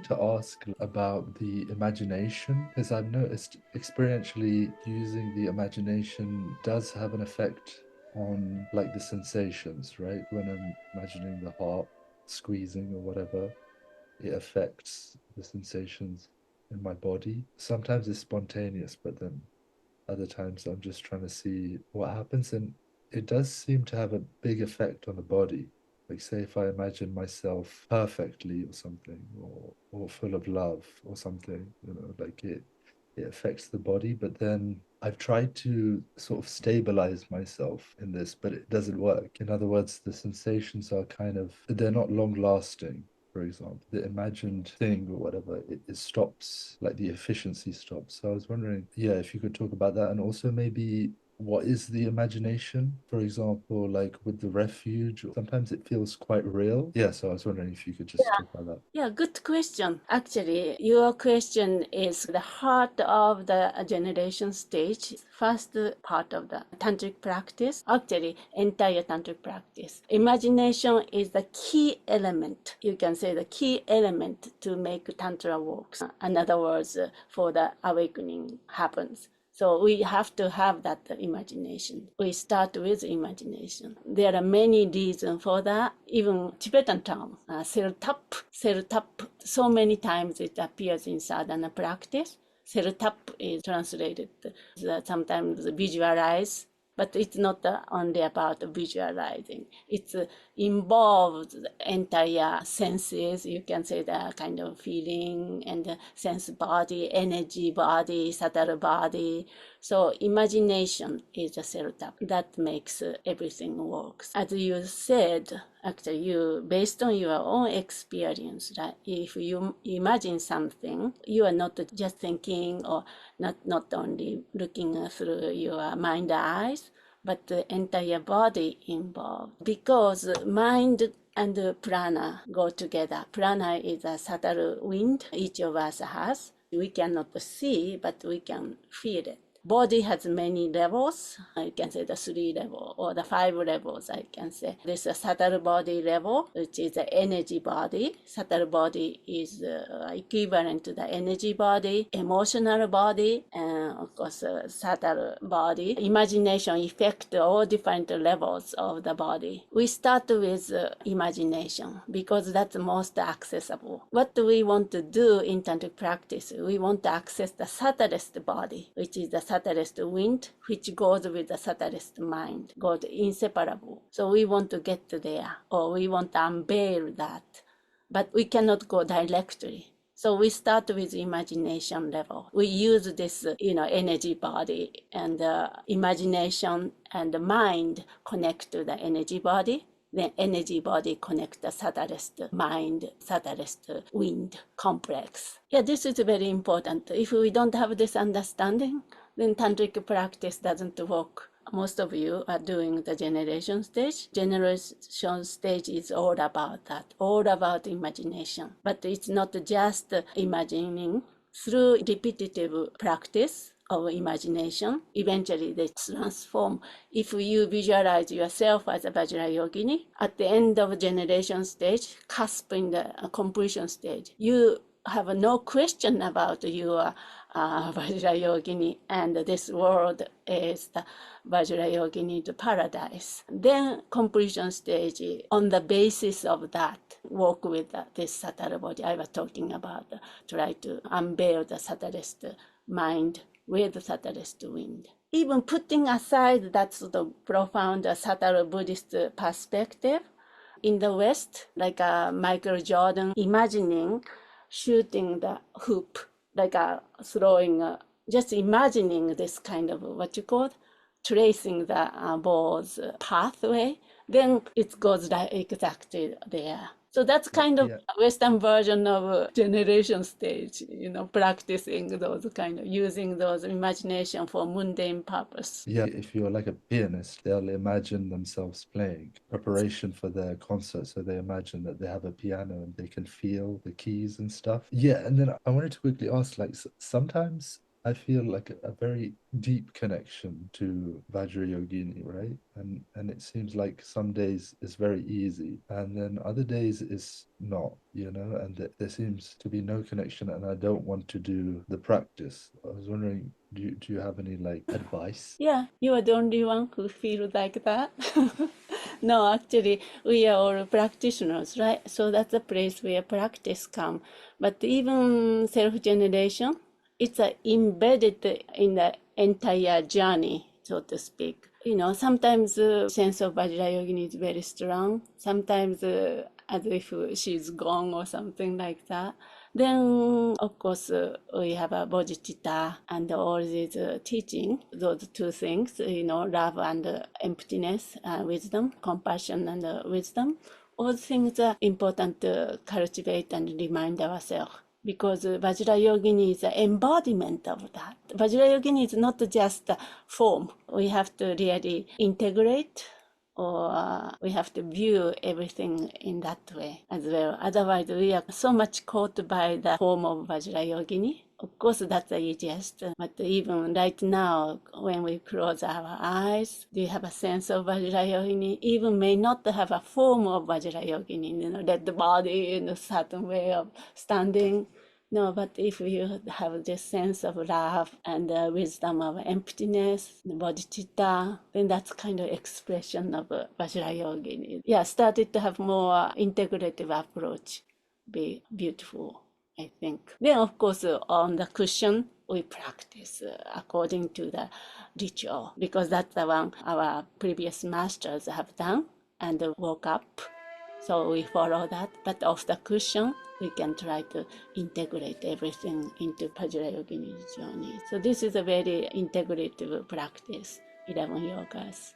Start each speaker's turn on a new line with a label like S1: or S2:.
S1: to ask about the imagination, because I've noticed experientially using the imagination does have an effect on like the sensations, right? When I'm imagining the heart squeezing or whatever, it affects the sensations in my body. Sometimes it's spontaneous, but then other times I'm just trying to see what happens. And it does seem to have a big effect on the body. Like, say, if I imagine myself perfectly or something, or full of love or something, like it affects the body. But then I've tried to sort of stabilize myself in this, but it doesn't work. In other words, the sensations are they're not long lasting. For example, the imagined thing or whatever, it stops, like the efficiency stops. So I was wondering, yeah, if you could talk about that, and also maybe what is the imagination, for example, like with the refuge, sometimes it feels quite real. Yeah, so I was wondering if you could just talk about that.
S2: Yeah, good question. Actually, your question is the heart of the generation stage, first part of the tantric practice, actually entire tantric practice. Imagination is the key element. You can say the key element to make tantra works. In other words, for the awakening happens. So we have to have that imagination. We start with imagination. There are many reasons for that. Even Tibetan term, sertap, so many times it appears in sadhana practice. Sertap is translated sometimes visualize, but it's not only about visualizing. It involves the entire senses. You can say the kind of feeling and the sense body, energy body, subtle body. So imagination is a setup that makes everything works. As you said, actually, you based on your own experience, right? If you imagine something, you are not just thinking or not only looking through your mind eyes, but the entire body involved. Because mind and prana go together. Prana is a subtle wind each of us has. We cannot see, but we can feel it. Body has many levels. I can say the 3 levels or the 5 levels, I can say. There's a subtle body level, which is the energy body. Subtle body is equivalent to the energy body, emotional body, and of course, subtle body. Imagination affect all different levels of the body. We start with imagination because that's most accessible. What do we want to do in tantric practice? We want to access the subtlest body, which is the subtlest wind, which goes with the subtlest mind, goes inseparable. So we want to get there, or we want to unveil that, but we cannot go directly. So we start with imagination level. We use this, energy body, and imagination and the mind connect to the energy body. Then energy body connect the subtlest mind, subtlest wind complex. Yeah, this is very important. If we don't have this understanding, then tantric practice doesn't work. Most of you are doing the generation stage. Generation stage is all about that, all about imagination. But it's not just imagining. Through repetitive practice of imagination, eventually they transform. If you visualize yourself as a Vajrayogini, at the end of generation stage, cusp in the completion stage, you have no question about your Vajrayogini, and this world is the Vajrayogini paradise. Then completion stage, on the basis of that, work with this subtle body I was talking about, try to unveil the subtlest mind with the subtlest wind. Even putting aside that sort of profound subtle Buddhist perspective, in the West, like Michael Jordan imagining shooting the hoop, like throwing, just imagining this kind of what you call tracing the ball's pathway, then it goes exactly there. So that's kind of
S1: Yeah.
S2: Western version of generation stage, practicing those kind of using those imagination for mundane purpose.
S1: Yeah, if you're like a pianist, they'll imagine themselves playing preparation for their concert. So they imagine that they have a piano and they can feel the keys and stuff. Yeah, and then I wanted to quickly ask, like, sometimes I feel like a very deep connection to Vajrayogini, right? And it seems like some days is very easy, and then other days is not, you know, and there seems to be no connection, and I don't want to do the practice. I was wondering, do you have any like advice?
S2: Yeah, you are the only one who feels like that. No, actually, we are all practitioners, right? So that's the place where practice come. But even self-generation, it's embedded in the entire journey, so to speak. You know, sometimes sense of Vajrayogini is very strong. Sometimes as if she's gone or something like that. Then, of course, we have a bodhicitta and all these teaching, those two things, you know, love and emptiness, wisdom, compassion and wisdom. All things are important to cultivate and remind ourselves. Because Vajrayogini is the embodiment of that. Vajrayogini is not just a form. We have to really integrate, or we have to view everything in that way as well. Otherwise, we are so much caught by the form of Vajrayogini. Of course, that's the easiest, but even right now, when we close our eyes, do you have a sense of Vajrayogini? Even may not have a form of Vajrayogini, you know, that the body in a certain way of standing. No, but if you have this sense of love and wisdom of emptiness, the bodhicitta, then that's kind of expression of Vajrayogini. Yeah, started to have more integrative approach. Be beautiful, I think. Then, of course, on the cushion, we practice according to the ritual because that's the one our previous masters have done and woke up. So we follow that, but off the cushion, we can try to integrate everything into Vajrayogini journey. So this is a very integrative practice, 11 yogas.